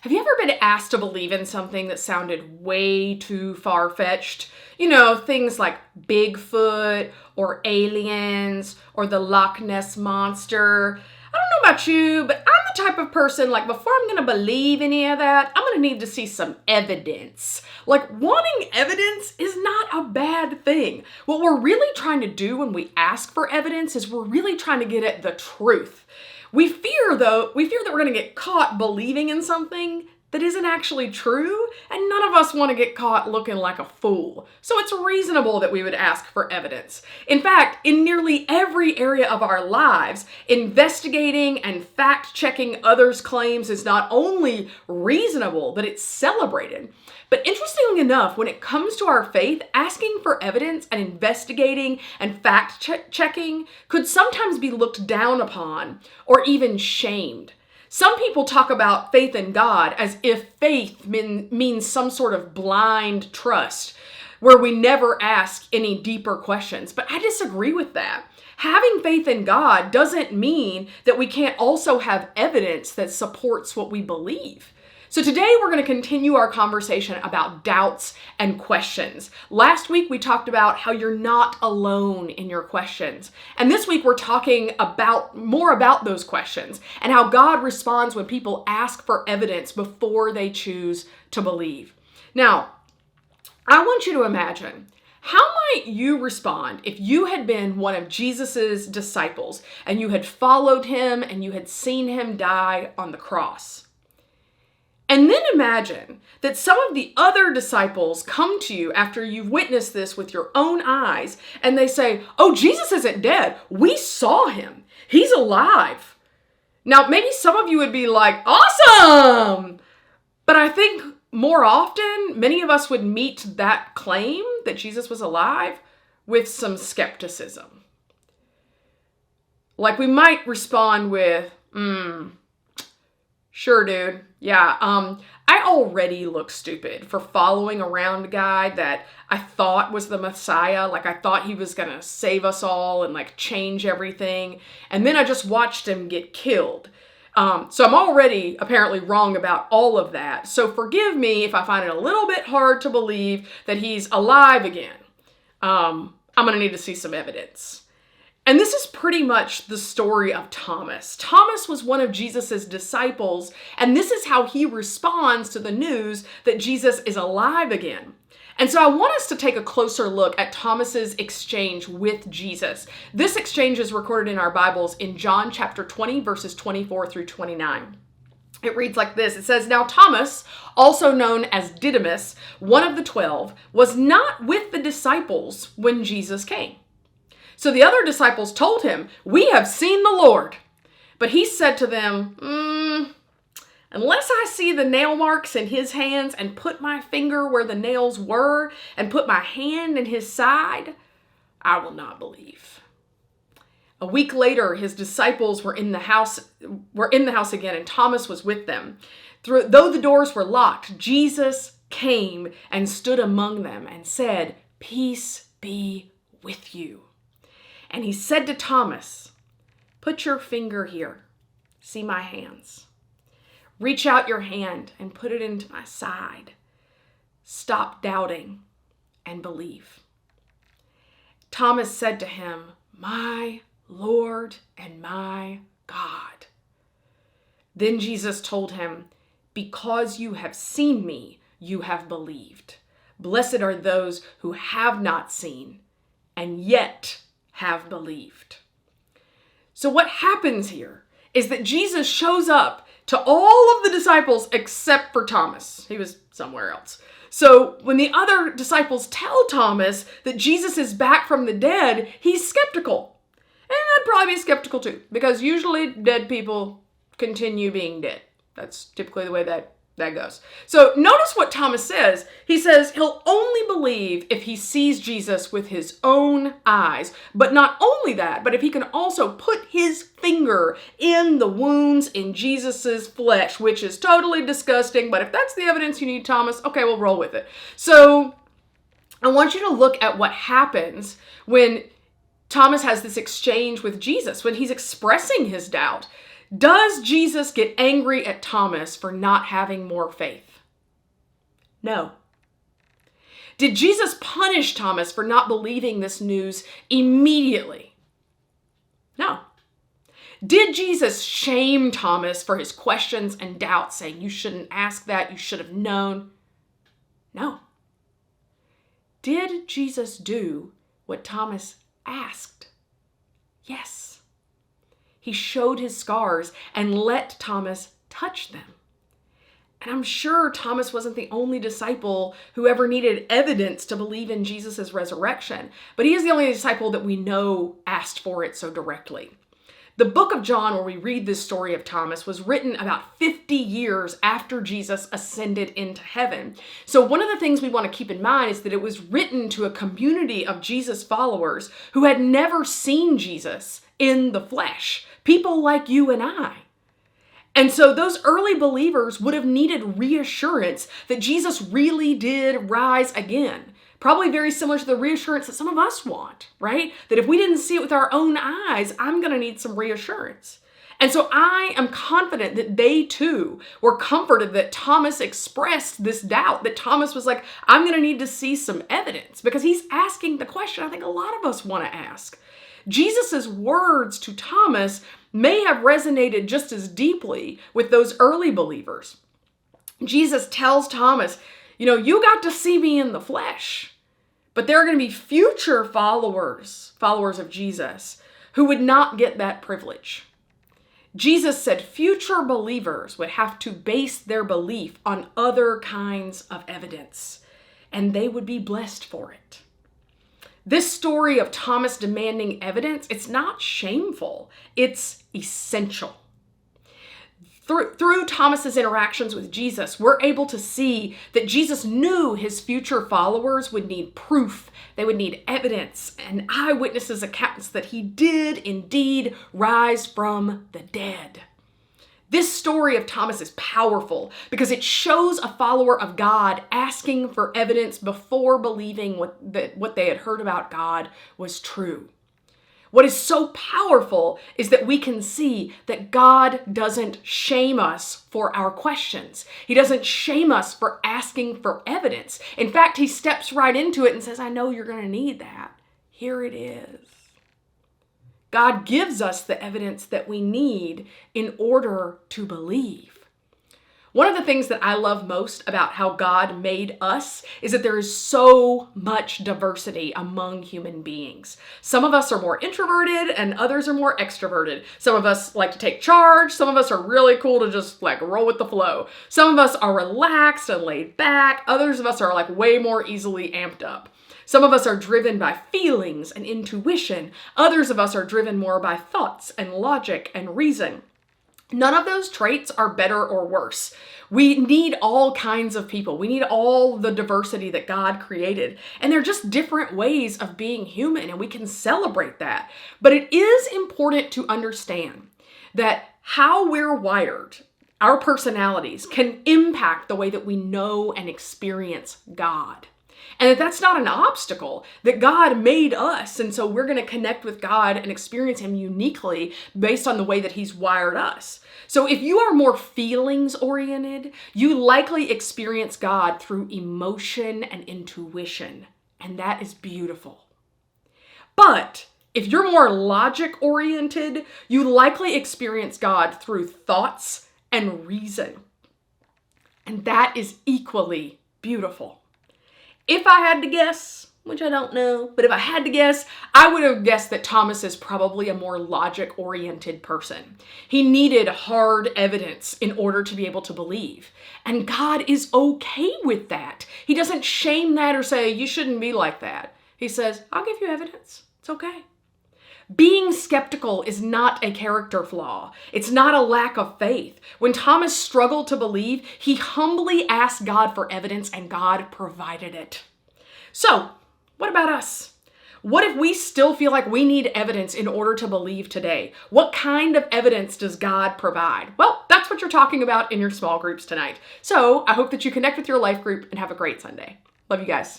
Have you ever been asked to believe in something that sounded way too far-fetched? You know, things like Bigfoot or aliens or the Loch Ness Monster. I don't know about you, but I'm the type of person, like, before I'm going to believe any of that, I'm going to need to see some evidence. Like, wanting evidence is not a bad thing. What we're really trying to do when we ask for evidence is we're really trying to get at the truth. We fear that we're going to get caught believing in something that isn't actually true, and none of us want to get caught looking like a fool. So it's reasonable that we would ask for evidence. In fact, in nearly every area of our lives, investigating and fact-checking others' claims is not only reasonable, but it's celebrated. But interestingly enough, when it comes to our faith, asking for evidence and investigating and fact-checking could sometimes be looked down upon or even shamed. Some people talk about faith in God as if faith means some sort of blind trust where we never ask any deeper questions. But I disagree with that. Having faith in God doesn't mean that we can't also have evidence that supports what we believe. So today we're going to continue our conversation about doubts and questions. Last week we talked about how you're not alone in your questions. And this week we're talking more about those questions and how God responds when people ask for evidence before they choose to believe. Now, I want you to imagine, how might you respond if you had been one of Jesus's disciples and you had followed him and you had seen him die on the cross? And then imagine that some of the other disciples come to you after you've witnessed this with your own eyes, and they say, "Oh, Jesus isn't dead. We saw him. He's alive." Now, maybe some of you would be like, "Awesome!" But I think more often, many of us would meet that claim that Jesus was alive with some skepticism. Like, we might respond with, "Sure, dude. Yeah, I already look stupid for following around a guy that I thought was the Messiah. Like, I thought he was gonna save us all and, like, change everything. And then I just watched him get killed. So I'm already apparently wrong about all of that. So forgive me if I find it a little bit hard to believe that he's alive again. I'm gonna need to see some evidence." And this is pretty much the story of Thomas. Thomas was one of Jesus's disciples, and this is how he responds to the news that Jesus is alive again. And so I want us to take a closer look at Thomas's exchange with Jesus. This exchange is recorded in our Bibles in John chapter 20, verses 24 through 29. It reads like this. It says, "Now Thomas, also known as Didymus, one of the 12, was not with the disciples when Jesus came. So the other disciples told him, 'We have seen the Lord.' But he said to them, 'Unless I see the nail marks in his hands and put my finger where the nails were and put my hand in his side, I will not believe.' A week later, his disciples were in the house again, and Thomas was with them. Though the doors were locked, Jesus came and stood among them and said, 'Peace be with you.' And he said to Thomas, 'Put your finger here. See my hands. Reach out your hand and put it into my side. Stop doubting and believe.' Thomas said to him, 'My Lord and my God.' Then Jesus told him, 'Because you have seen me, you have believed. Blessed are those who have not seen and yet have believed.'" So what happens here is that Jesus shows up to all of the disciples except for Thomas. He was somewhere else. So when the other disciples tell Thomas that Jesus is back from the dead, he's skeptical. And I'd probably be skeptical too, because usually dead people continue being dead. That's typically the way that goes. So notice what Thomas says. He says he'll only believe if he sees Jesus with his own eyes. But not only that, but if he can also put his finger in the wounds in Jesus's flesh, which is totally disgusting. But if that's the evidence you need, Thomas, okay, we'll roll with it. So I want you to look at what happens when Thomas has this exchange with Jesus, when he's expressing his doubt. Does Jesus get angry at Thomas for not having more faith? No. Did Jesus punish Thomas for not believing this news immediately? No. Did Jesus shame Thomas for his questions and doubts, saying, you shouldn't ask that, you should have known? No. Did Jesus do what Thomas asked? Yes. He showed his scars and let Thomas touch them. And I'm sure Thomas wasn't the only disciple who ever needed evidence to believe in Jesus' resurrection, but he is the only disciple that we know asked for it so directly. The book of John, where we read this story of Thomas, was written about 50 years after Jesus ascended into heaven. So one of the things we want to keep in mind is that it was written to a community of Jesus followers who had never seen Jesus in the flesh, people like you and I. And so those early believers would have needed reassurance that Jesus really did rise again. Probably very similar to the reassurance that some of us want, right? That if we didn't see it with our own eyes, I'm going to need some reassurance. And so I am confident that they too were comforted that Thomas expressed this doubt, that Thomas was like, I'm going to need to see some evidence, because he's asking the question I think a lot of us want to ask. Jesus' words to Thomas may have resonated just as deeply with those early believers. Jesus tells Thomas, you got to see me in the flesh. But there are going to be future followers of Jesus, who would not get that privilege. Jesus said future believers would have to base their belief on other kinds of evidence, and they would be blessed for it. This story of Thomas demanding evidence, it's not shameful, it's essential. Through Thomas's interactions with Jesus, we're able to see that Jesus knew his future followers would need proof. They would need evidence and eyewitnesses' accounts that he did indeed rise from the dead. This story of Thomas is powerful because it shows a follower of God asking for evidence before believing what they had heard about God was true. What is so powerful is that we can see that God doesn't shame us for our questions. He doesn't shame us for asking for evidence. In fact, he steps right into it and says, I know you're going to need that. Here it is. God gives us the evidence that we need in order to believe. One of the things that I love most about how God made us is that there is so much diversity among human beings. Some of us are more introverted and others are more extroverted. Some of us like to take charge. Some of us are really cool to just roll with the flow. Some of us are relaxed and laid back. Others of us are way more easily amped up. Some of us are driven by feelings and intuition. Others of us are driven more by thoughts and logic and reason. None of those traits are better or worse. We need all kinds of people. We need all the diversity that God created. And they're just different ways of being human, and we can celebrate that. But it is important to understand that how we're wired, our personalities, can impact the way that we know and experience God. And that's not an obstacle, that God made us, and so we're going to connect with God and experience him uniquely based on the way that he's wired us. So if you are more feelings oriented, you likely experience God through emotion and intuition, and that is beautiful. But if you're more logic oriented, you likely experience God through thoughts and reason, and that is equally beautiful. If I had to guess, which I don't know, but if I had to guess, I would have guessed that Thomas is probably a more logic-oriented person. He needed hard evidence in order to be able to believe. And God is okay with that. He doesn't shame that or say, you shouldn't be like that. He says, I'll give you evidence. It's okay. Being skeptical is not a character flaw. It's not a lack of faith. When Thomas struggled to believe, he humbly asked God for evidence and God provided it. So, what about us? What if we still feel like we need evidence in order to believe today? What kind of evidence does God provide? Well, that's what you're talking about in your small groups tonight. So, I hope that you connect with your life group and have a great Sunday. Love you guys.